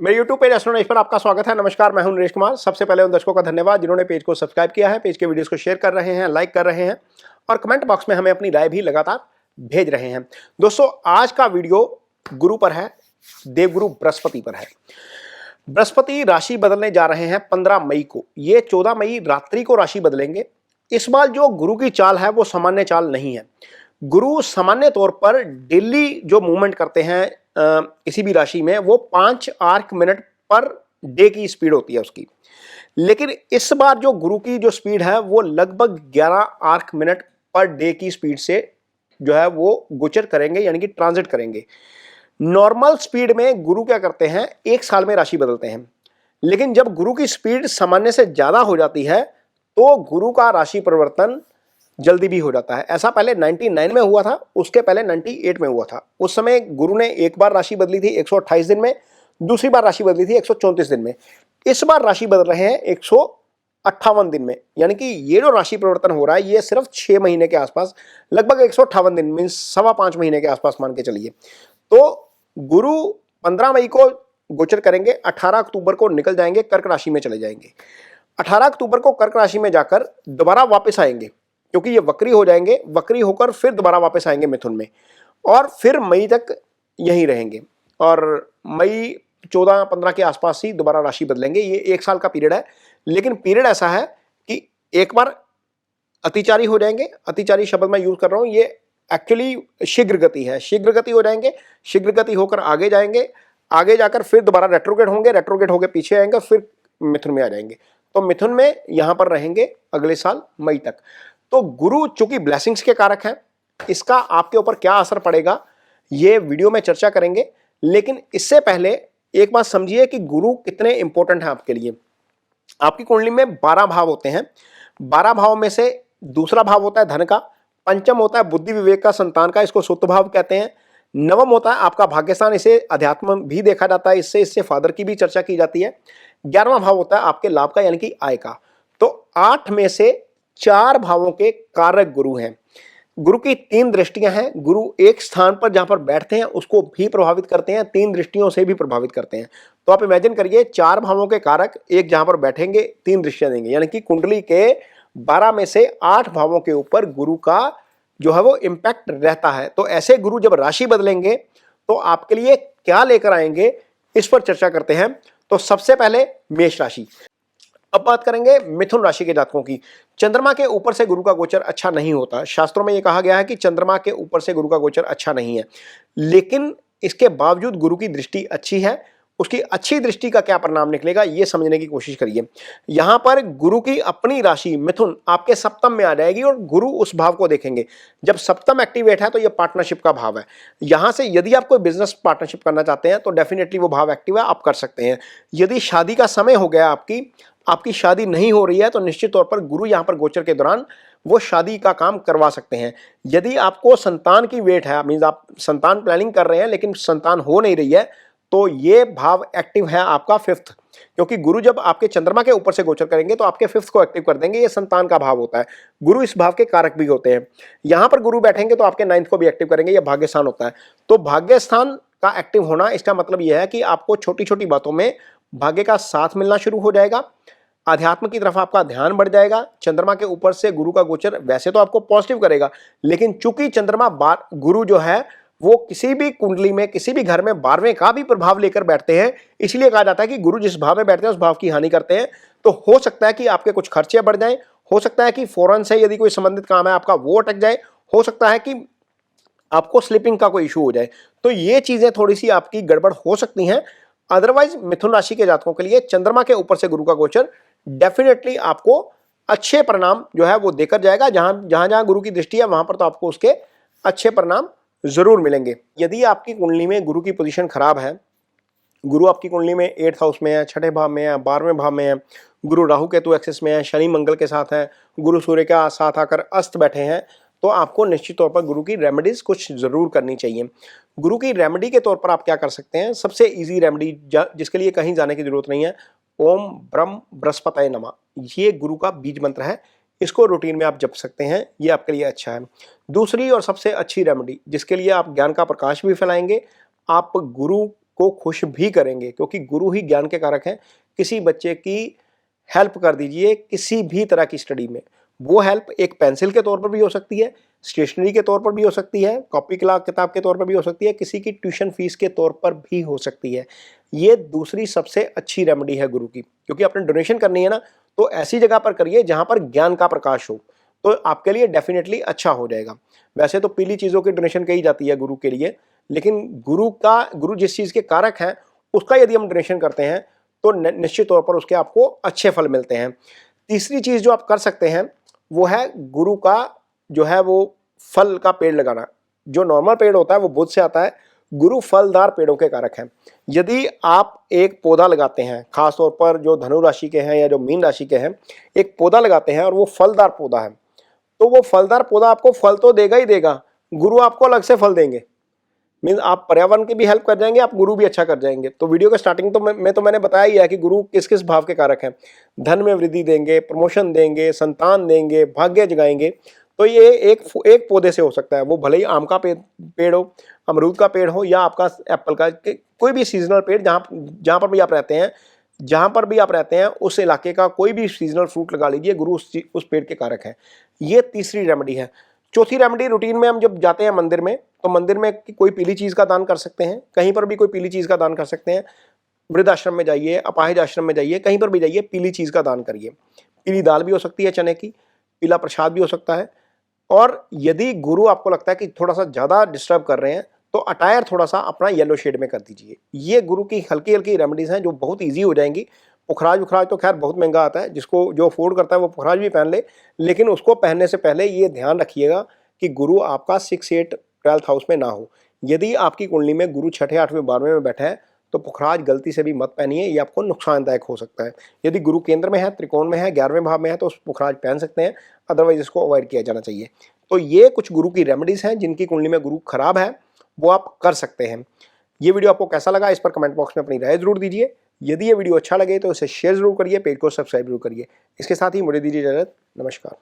मेरे YouTube page astro knowledge पर आपका स्वागत है। नमस्कार, मैं हूं नरेश कुमार। सबसे पहले उन दर्शकों का धन्यवाद जिन्होंने पेज को सब्सक्राइब किया है, पेज के वीडियोस को शेयर कर रहे हैं, लाइक कर रहे हैं और कमेंट बॉक्स में हमें अपनी राय भी लगातार भेज रहे हैं। दोस्तों, आज का वीडियो गुरु पर है, देवगुरु बृहस्पति पर है। बृहस्पति राशि बदलने जा रहे हैं 15 मई को। ये 14 मई रात्रि को राशि बदलेंगे। इस बार जो गुरु की चाल है वो सामान्य चाल नहीं है। गुरु सामान्य तौर पर डेली जो मूवमेंट करते हैं किसी भी राशि में, वो 5 आर्क मिनट पर डे की स्पीड होती है उसकी। लेकिन इस बार जो गुरु की जो स्पीड है वो लगभग 11 आर्क मिनट पर डे की स्पीड से जो है वो गोचर करेंगे, यानी कि ट्रांजिट करेंगे। नॉर्मल स्पीड में गुरु क्या करते हैं, 1 साल में राशि बदलते हैं। लेकिन जब गुरु की स्पीड सामान्य से ज्यादा हो जाती है तो गुरु का राशि परिवर्तन जल्दी भी हो जाता है। ऐसा पहले 99 में हुआ था, उसके पहले 98 में हुआ था। उस समय गुरु ने एक बार राशि बदली थी 128 दिन में, दूसरी बार राशि बदली थी 134 दिन में। इस बार राशि बदल रहे हैं 158 दिन में। यानी कि ये जो राशि परिवर्तन हो रहा है ये सिर्फ 6 महीने के आसपास, लगभग 158 दिन मीन्स 5.25 महीने के आसपास मान के चलिए। तो गुरु 15 मई को गोचर करेंगे, 18 अक्टूबर को निकल जाएंगे, कर्क राशि में चले जाएंगे। 18 अक्टूबर को कर्क राशि में जाकर दोबारा वापस आएंगे, क्योंकि ये वक्री हो जाएंगे। वक्री होकर फिर दोबारा वापस आएंगे मिथुन में और फिर मई तक यहीं रहेंगे और मई 14-15 के आसपास ही दोबारा राशि बदलेंगे। ये 1 साल का पीरियड है। लेकिन पीरियड ऐसा है कि एक बार अतिचारी हो जाएंगे। अतिचारी शब्द मैं यूज कर रहा हूं, ये एक्चुअली शीघ्र गति है। शीघ्र गति हो जाएंगे, शीघ्र गति होकर आगे जाएंगे, आगे जाकर फिर दोबारा रेट्रोग्रेड होंगे, रेट्रोग्रेड होकर पीछे आएंगे, फिर मिथुन में आ जाएंगे। तो मिथुन में यहां पर रहेंगे अगले साल मई तक। तो गुरु चूंकि ब्लेसिंग्स के कारक हैं, इसका आपके ऊपर क्या असर पड़ेगा ये वीडियो में चर्चा करेंगे। लेकिन इससे पहले एक बात समझिए कि गुरु कितने इंपॉर्टेंट हैं आपके लिए। आपकी कुंडली में 12 भाव होते हैं। 12 भाव में से दूसरा भाव होता है धन का, पंचम होता है बुद्धि विवेक का, संतान का, इसको सुत भाव कहते हैं। नवम होता है आपका भाग्यस्थान, इसे अध्यात्म भी देखा जाता है, इससे फादर की भी चर्चा की जाती है। 11वां भाव होता है आपके लाभ का, यानी कि आय का। तो 8 में से 4 भावों के कारक गुरु हैं। गुरु की 3 दृष्टियां हैं। गुरु एक स्थान पर जहां पर बैठते हैं उसको भी प्रभावित करते हैं, 3 दृष्टियों से भी प्रभावित करते हैं। तो आप इमेजिन करिए, 4 भावों के कारक एक जहां पर बैठेंगे 3 दृष्टियां देंगे, यानी कि कुंडली के 12 में से 8 भावों के ऊपर गुरु का जो है वो इंपैक्ट रहता है। तो ऐसे गुरु जब राशि बदलेंगे तो आपके लिए क्या लेकर आएंगे, इस पर चर्चा करते हैं। तो सबसे पहले मेष राशि। अब बात करेंगे मिथुन राशि के जातकों की। चंद्रमा के ऊपर से गुरु का गोचर अच्छा नहीं होता। शास्त्रों में यह कहा गया है कि चंद्रमा के ऊपर से गुरु का गोचर अच्छा नहीं है। लेकिन इसके बावजूद गुरु की दृष्टि अच्छी है। उसकी अच्छी दृष्टि का क्या परिणाम निकलेगा ये समझने की कोशिश करिए। यहां पर गुरु की अपनी राशि मिथुन आपके सप्तम में आ जाएगी और गुरु उस भाव को देखेंगे। जब सप्तम एक्टिवेट है तो यह पार्टनरशिप का भाव है। यहां से यदि आप कोई बिजनेस पार्टनरशिप करना चाहते हैं तो डेफिनेटली वो भाव एक्टिव है, आप कर सकते हैं। यदि शादी का समय हो गया, आपकी शादी नहीं हो रही है, तो निश्चित तौर पर गुरु यहां पर गोचर के दौरान वो शादी का काम करवा सकते हैं। यदि आपको संतान की वेट है, मींस आप संतान प्लानिंग कर रहे हैं लेकिन संतान हो नहीं रही है, तो ये भाव एक्टिव है आपका 5th, क्योंकि गुरु जब आपके चंद्रमा के ऊपर से गोचर करेंगे तो आपके 5th को एक्टिव कर देंगे। ये संतान का भाव होता है। गुरु इस भाव के कारक भी होते हैं। यहां पर गुरु बैठेंगे तो आपके 9th को भी एक्टिव करेंगे। यह भाग्यस्थान होता है। तो भाग्यस्थान का एक्टिव होना, इसका मतलब यह है कि आपको छोटी छोटी बातों में भाग्य का साथ मिलना शुरू हो जाएगा। अध्यात्म की तरफ आपका ध्यान बढ़ जाएगा। चंद्रमा के ऊपर से गुरु का गोचर वैसे तो आपको पॉजिटिव करेगा, लेकिन चूंकि चंद्रमा गुरु जो है वो किसी भी कुंडली में, किसी भी घर में 12वें का भी प्रभाव लेकर बैठते हैं, इसलिए कहा जाता है कि गुरु जिस भाव में बैठते हैं उस भाव की हानि करते हैं। तो हो सकता है कि आपके कुछ खर्चे बढ़ जाएं, हो सकता है कि फॉरेन से यदि कोई संबंधित काम है आपका वो अटक जाए, हो सकता है कि आपको स्लीपिंग का कोई इशू हो जाए। तो ये चीजें थोड़ी सी आपकी गड़बड़ हो सकती हैं। अदरवाइज मिथुन राशि के जातकों के लिए चंद्रमा के ऊपर से गुरु का गोचर डेफिनेटली आपको अच्छे परिणाम जो है वो देकर जाएगा। जहां जहां गुरु की दृष्टि है वहां पर तो आपको उसके अच्छे परिणाम जरूर मिलेंगे। यदि आपकी कुंडली में गुरु की पोजीशन खराब है, गुरु आपकी कुंडली में 8th हाउस में है, 6ठे भाव में है, 12वें भाव में है, गुरु राहु केतु एक्सिस में है, शनि मंगल के साथ है, गुरु सूर्य के साथ आकर अस्त बैठे हैं, तो आपको निश्चित तौर पर गुरु की रेमेडीज कुछ जरूर करनी चाहिए। गुरु की रेमेडी के तौर पर आप क्या कर सकते हैं, सबसे इजी रेमेडी जिसके लिए कहीं जाने की जरूरत नहीं है, ओम ब्रह्म बृहस्पतये नमः, ये गुरु का बीज मंत्र है। इसको रूटीन में आप जप सकते हैं, ये आपके लिए अच्छा है। दूसरी और सबसे अच्छी रेमेडी जिसके लिए आप ज्ञान का प्रकाश भी फैलाएंगे, आप गुरु को खुश भी करेंगे, क्योंकि गुरु ही ज्ञान के कारक हैं। किसी बच्चे की हेल्प कर दीजिए किसी भी तरह की स्टडी में, वो हेल्प एक पेंसिल के तौर पर भी हो सकती है, स्टेशनरी के तौर पर भी हो सकती है, कॉपी किताब के तौर पर भी हो सकती है, किसी की ट्यूशन फीस के तौर पर भी हो सकती है। ये दूसरी सबसे अच्छी रेमेडी है गुरु की, क्योंकि आपने डोनेशन करनी है ना, तो ऐसी जगह पर करिए जहां पर ज्ञान का प्रकाश हो, तो आपके लिए डेफिनेटली अच्छा हो जाएगा। वैसे तो पीली चीज़ों की डोनेशन कही जाती है गुरु के लिए, लेकिन गुरु जिस चीज़ के कारक हैं उसका यदि हम डोनेशन करते हैं तो निश्चित तौर पर उसके आपको अच्छे फल मिलते हैं। तीसरी चीज़ जो आप कर सकते हैं वो है गुरु का जो है वो फल का पेड़ लगाना। जो नॉर्मल पेड़ होता है वो बुध से आता है, गुरु फलदार पेड़ों के कारक हैं। यदि आप एक पौधा लगाते हैं, खासतौर पर जो धनु राशि के हैं या जो मीन राशि के हैं, एक पौधा लगाते हैं और वो फलदार पौधा है, तो वो फलदार पौधा आपको फल तो देगा ही देगा, गुरु आपको अलग से फल देंगे। मीन आप पर्यावरण की भी हेल्प कर जाएंगे, आप गुरु भी अच्छा कर जाएंगे। तो वीडियो के स्टार्टिंग तो मैंने बताया ही है कि गुरु किस किस भाव के कारक हैं। धन में वृद्धि देंगे, प्रमोशन देंगे, संतान देंगे, भाग्य जगाएंगे। तो ये एक पौधे से हो सकता है, वो भले ही आम का पेड़ हो, अमरूद का पेड़ हो या आपका एप्पल का, कोई भी सीजनल पेड़ जहाँ पर भी आप रहते हैं, जहाँ पर भी आप रहते हैं उस इलाके का कोई भी सीजनल फ्रूट लगा लीजिए, गुरु उस पेड़ के कारक है। ये तीसरी रेमेडी है। चौथी रेमेडी, रूटीन में हम जब जाते हैं मंदिर में, तो मंदिर में कोई पीली चीज़ का दान कर सकते हैं, कहीं पर भी कोई पीली चीज़ का दान कर सकते हैं। वृद्धाश्रम में जाइए, अपाहिज आश्रम में जाइए, कहीं पर भी जाइए, पीली चीज़ का दान करिए। पीली दाल भी हो सकती है चने की, पीला प्रसाद भी हो सकता है। और यदि गुरु आपको लगता है कि थोड़ा सा ज़्यादा डिस्टर्ब कर रहे हैं, तो अटायर थोड़ा सा अपना येलो शेड में कर दीजिए। ये गुरु की हल्की हल्की रेमेडीज़ हैं जो बहुत ईजी हो जाएंगी। पुखराज वुखराज तो खैर बहुत महंगा आता है, जिसको जो अफोर्ड करता है वो पुखराज भी पहन ले, लेकिन उसको पहनने से पहले ये ध्यान रखिएगा कि गुरु आपका 6, 8, 12th हाउस में ना हो। यदि आपकी कुंडली में गुरु 6ठे, 8वें, 12वें में बैठा है तो पुखराज गलती से भी मत पहनिए, ये आपको नुकसानदायक हो सकता है। यदि गुरु केंद्र में है, त्रिकोण में है, 11वें भाव में है, तो उस पुखराज पहन सकते हैं, अदरवाइज इसको अवॉइड किया जाना चाहिए। तो ये कुछ गुरु की रेमेडीज़ हैं जिनकी कुंडली में गुरु खराब है, वो आप कर सकते हैं। ये वीडियो आपको कैसा लगा इस पर कमेंट बॉक्स में अपनी राय जरूर दीजिए। यदि ये वीडियो अच्छा लगे तो इसे शेयर जरूर करिए, पेज को सब्सक्राइब जरूर करिए। इसके साथ ही मुझे दीजिए इजाजत। नमस्कार।